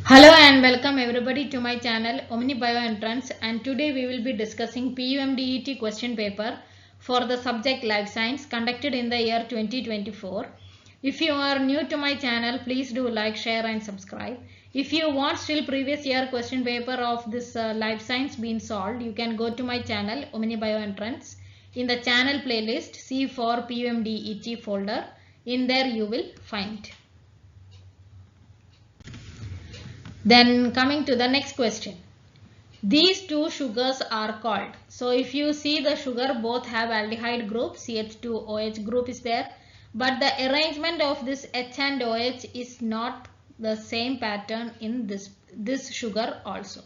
Hello and welcome everybody to my channel Omni Bioentrance, and today we will be discussing PUMDET question paper for the subject Life Science conducted in the year 2024. If you are new to my channel, please do like, share and subscribe. If you want still previous year question paper of this Life Science being solved, you can go to my channel Omni Bioentrance. In the channel playlist, see for PUMDET folder. In there you will find. Then coming to the next question. These two sugars are called. So if you see the sugar, both have aldehyde group, CH2OH group is there. But the arrangement of this H and OH is not the same pattern in this sugar also.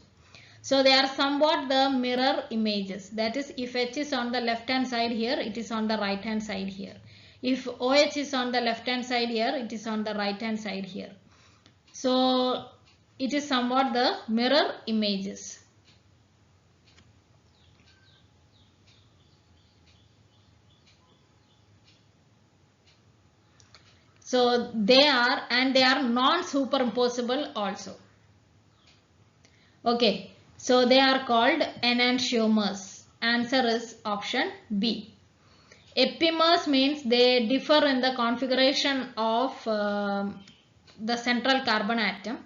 So they are somewhat the mirror images. That is, if H is on the left hand side here, it is on the right hand side here. If OH is on the left hand side here, it is on the right hand side here. So it is somewhat the mirror images. So they are non-superimposable also. Okay, so they are called enantiomers. Answer is option B. Epimers means they differ in the configuration of the central carbon atom.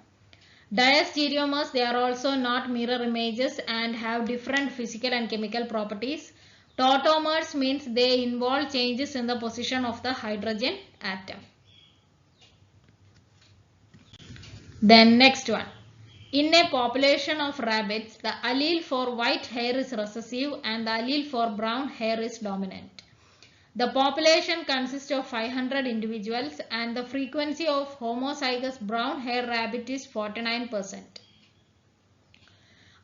Diastereomers, they are also not mirror images and have different physical and chemical properties. Tautomers means they involve changes in the position of the hydrogen atom. Then next one. In a population of rabbits, the allele for white hair is recessive and the allele for brown hair is dominant. The population consists of 500 individuals and the frequency of homozygous brown hair rabbit is 49%.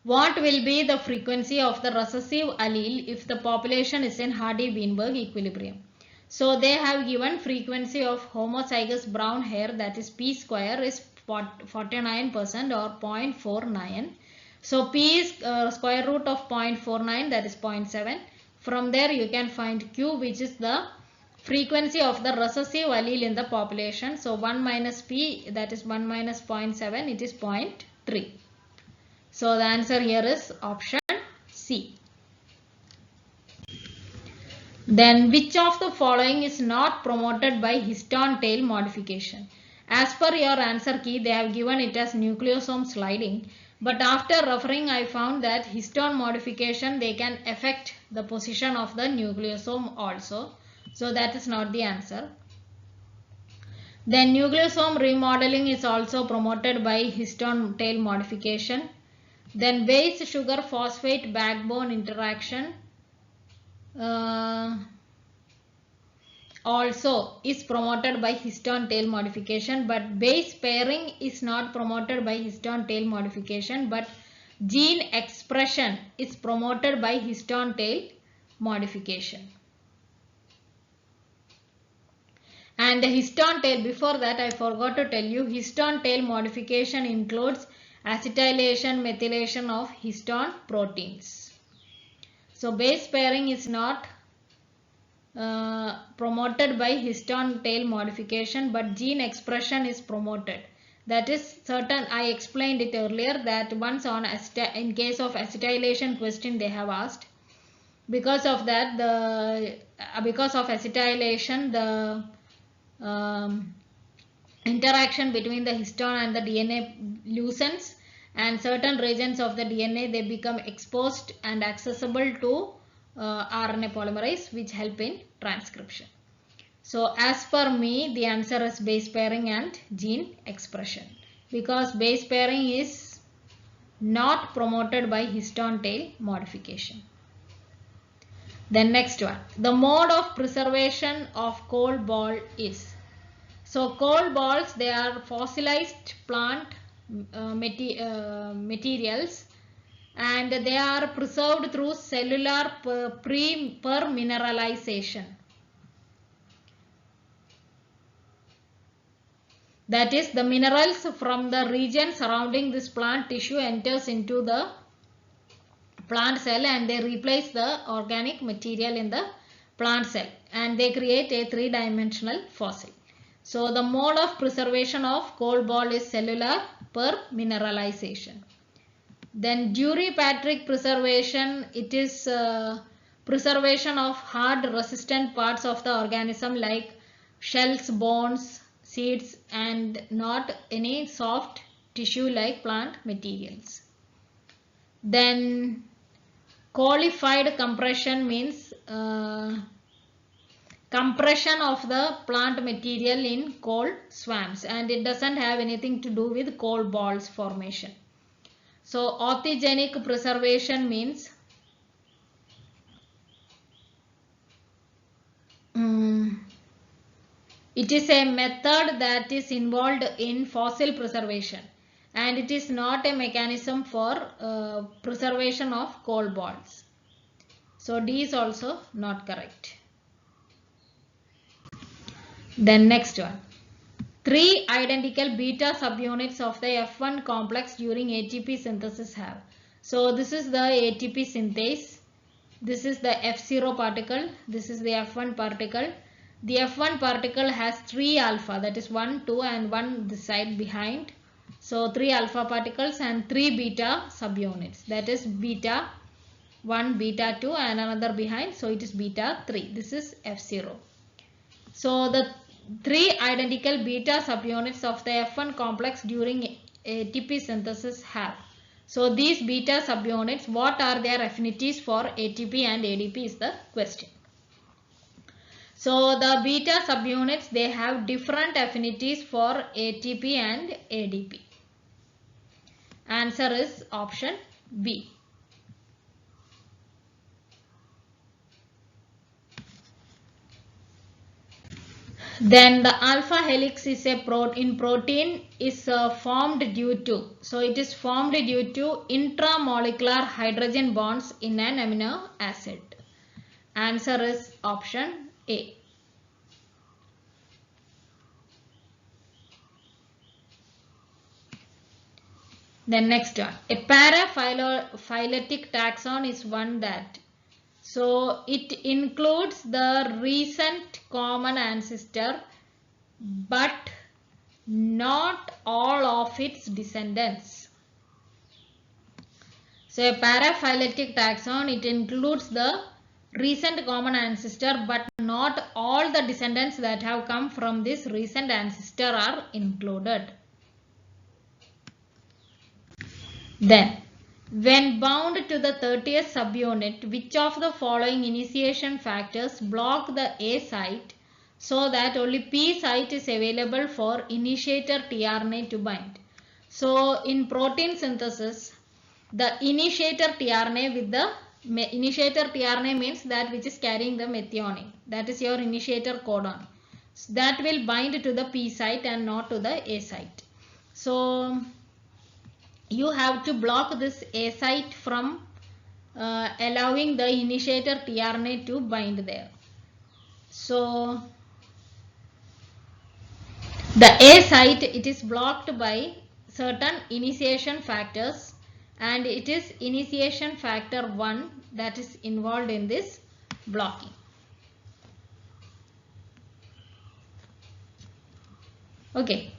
What will be the frequency of the recessive allele if the population is in Hardy-Weinberg equilibrium? So they have given frequency of homozygous brown hair, that is P square, is 49% or 0.49. So P is square root of 0.49, that is 0.7. From there you can find Q, which is the frequency of the recessive allele in the population. So 1 minus P, that is 1 minus 0.7, it is 0.3. So the answer here is option C. Then which of the following is not promoted by histone tail modification? As per your answer key, they have given it as nucleosome sliding. But after referring, I found that histone modification, they can affect the position of the nucleosome also. So that is not the answer. Then nucleosome remodeling is also promoted by histone tail modification. Then base sugar phosphate backbone interaction also is promoted by histone tail modification, but base pairing is not promoted by histone tail modification, but gene expression is promoted by histone tail modification. And the histone tail, before that I forgot to tell you, histone tail modification includes acetylation, methylation of histone proteins. So base pairing is not promoted by histone tail modification, but gene expression is promoted. That is certain, I explained it earlier that once on in case of acetylation question they have asked. Because of that, because of acetylation, the interaction between the histone and the DNA loosens, and certain regions of the DNA, they become exposed and accessible to RNA polymerase, which help in transcription. So as per me, the answer is base pairing and gene expression, because base pairing is not promoted by histone tail modification. Then next one, the mode of preservation of coal ball is. So coal balls, they are fossilized plant materials, and they are preserved through cellular permineralization. That is, the minerals from the region surrounding this plant tissue enters into the plant cell and they replace the organic material in the plant cell and they create a three-dimensional fossil. So the mode of preservation of coal ball is cellular per mineralization. Then Dury-Patrick preservation, it is preservation of hard resistant parts of the organism like shells, bones, seeds, and not any soft tissue like plant materials. Then qualified compression means compression of the plant material in coal swamps, and it doesn't have anything to do with coal balls formation. So orthogenic preservation means it is a method that is involved in fossil preservation, and it is not a mechanism for preservation of coal balls. So D is also not correct. Then next one. 3 identical beta subunits of the F1 complex during ATP synthesis have. So this is the ATP synthase. This is the F0 particle. This is the F1 particle. The F1 particle has 3 alpha, that is 1, 2 and 1 this side behind. So 3 alpha particles and 3 beta subunits, that is beta 1, beta 2 and another behind. So it is beta 3. This is F0. So the 3 identical beta subunits of the F1 complex during ATP synthesis have. So these beta subunits, what are their affinities for ATP and ADP is the question. So the beta subunits, they have different affinities for ATP and ADP. Answer is option B. Then the alpha helix is a protein is formed due to, so it is formed due to intramolecular hydrogen bonds in an amino acid. Answer is option A. Then next one, a paraphyletic taxon is one that, so it includes the recent common ancestor but not all of its descendants. So a paraphyletic taxon, it includes the recent common ancestor but not all the descendants that have come from this recent ancestor are included. Then, when bound to the 30th subunit, which of the following initiation factors block the A site so that only P site is available for initiator tRNA to bind? So, in protein synthesis, the initiator tRNA with the initiator tRNA means that which is carrying the methionine. That is your initiator codon. So, that will bind to the P site and not to the A site. So, you have to block this A site from allowing the initiator tRNA to bind there. So the A site, it is blocked by certain initiation factors, and it is initiation factor 1 that is involved in this blocking. Okay,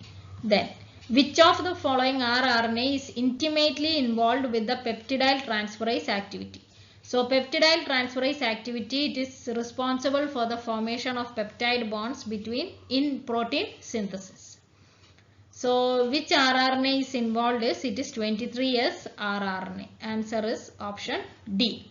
then which of the following rRNA is intimately involved with the peptidyl transferase activity? So peptidyl transferase activity, it is responsible for the formation of peptide bonds in protein synthesis. So which rRNA is involved is, it is 23S rRNA. Answer is option D.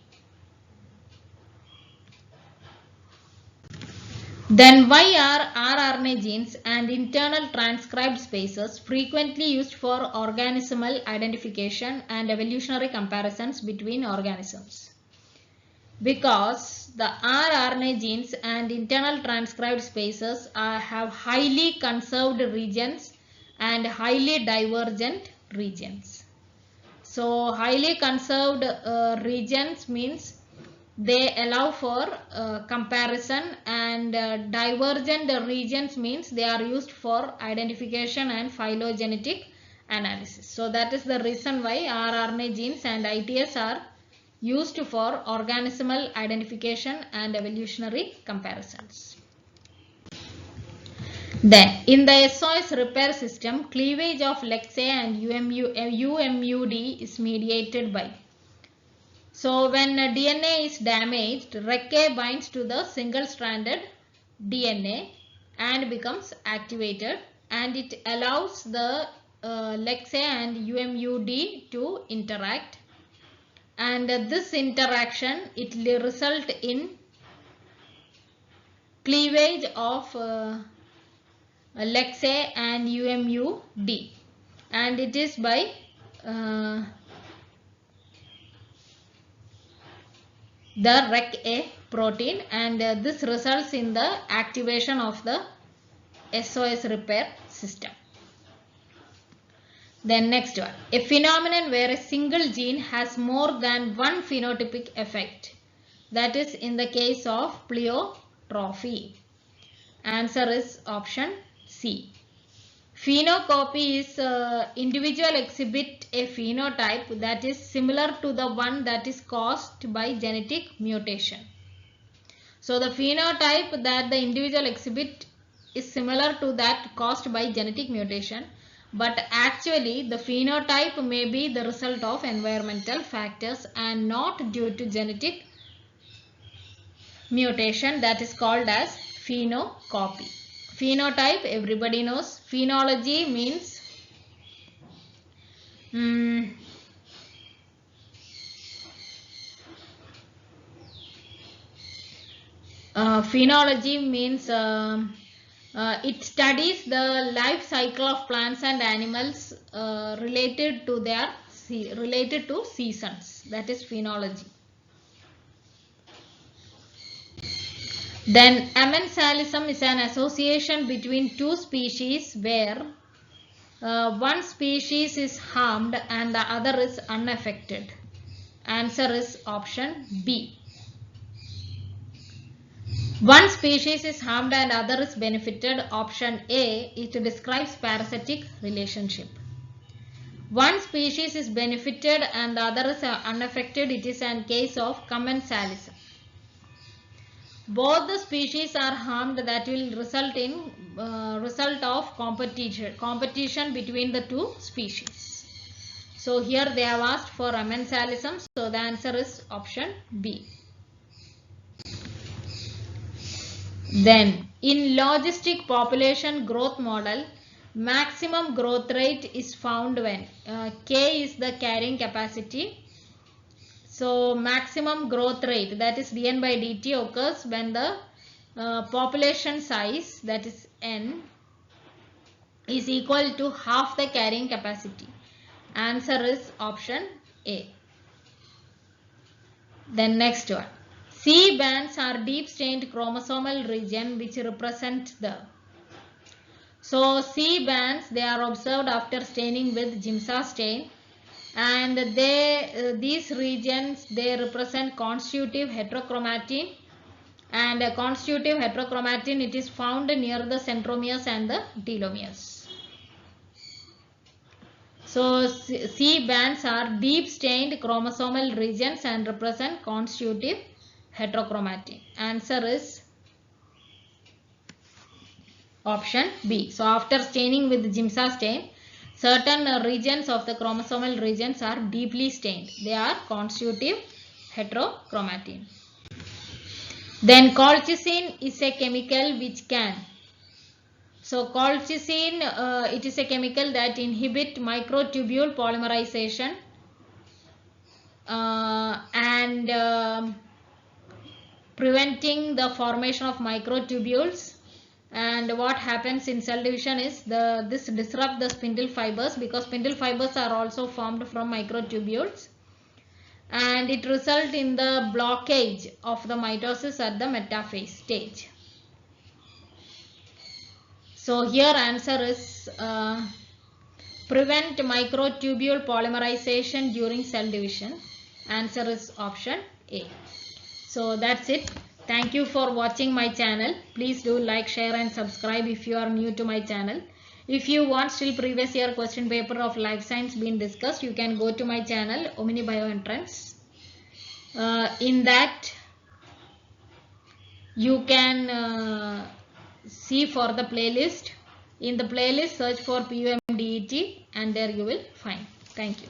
Then why are rRNA genes and internal transcribed spaces frequently used for organismal identification and evolutionary comparisons between organisms? Because the rRNA genes and internal transcribed spaces have highly conserved regions and highly divergent regions. So highly conserved regions means they allow for comparison, and divergent regions means they are used for identification and phylogenetic analysis. So that is the reason why rRNA genes and ITS are used for organismal identification and evolutionary comparisons. Then, in the SOS repair system, cleavage of LEXA and UMUD is mediated by. So, when DNA is damaged, RECA binds to the single-stranded DNA and becomes activated, and it allows the LEXA and UMUD to interact. And this interaction, it will result in cleavage of LEXA and UMUD, and it is by the REC-A protein, and this results in the activation of the SOS repair system. Then next one, a phenomenon where a single gene has more than one phenotypic effect. That is in the case of pleiotropy. Answer is option C. Phenocopy is individual exhibit a phenotype that is similar to the one that is caused by genetic mutation. So the phenotype that the individual exhibit is similar to that caused by genetic mutation, but actually the phenotype may be the result of environmental factors and not due to genetic mutation. That is called as phenocopy. Phenotype, everybody knows. Phenology means it studies the life cycle of plants and animals related to seasons. That is phenology. Then amensalism is an association between two species where one species is harmed and the other is unaffected. Answer is option B. One species is harmed and other is benefited. Option A, it describes parasitic relationship. One species is benefited and the other is unaffected. It is a case of commensalism. Both the species are harmed, that will result in result of competition between the two species. So here they have asked for amensalism. So the answer is option B. Then in logistic population growth model, maximum growth rate is found when K is the carrying capacity. So maximum growth rate, that is dN by dt, occurs when the population size, that is N, is equal to half the carrying capacity. Answer is option A. Then next one. C bands are deep stained chromosomal region which represent the. So C bands, they are observed after staining with Giemsa stain, and these regions, they represent constitutive heterochromatin, and constitutive heterochromatin, it is found near the centromeres and the telomeres. So C bands are deep stained chromosomal regions and represent constitutive heterochromatin. Answer is option B. So after staining with Giemsa stain, certain regions of the chromosomal regions are deeply stained. They are constitutive heterochromatin. Then colchicine is a chemical which can. So colchicine, it is a chemical that inhibit microtubule polymerization and preventing the formation of microtubules. And what happens in cell division is this disrupt the spindle fibers, because spindle fibers are also formed from microtubules, and it results in the blockage of the mitosis at the metaphase stage. So here answer is prevent microtubule polymerization during cell division. Answer is option A. So that's it. Thank you for watching my channel. Please do like, share and subscribe if you are new to my channel. If you want still previous year question paper of life science being discussed, you can go to my channel Omni Bio Entrance. In that you can see for the playlist. In the playlist search for PUMDET and there you will find. Thank you.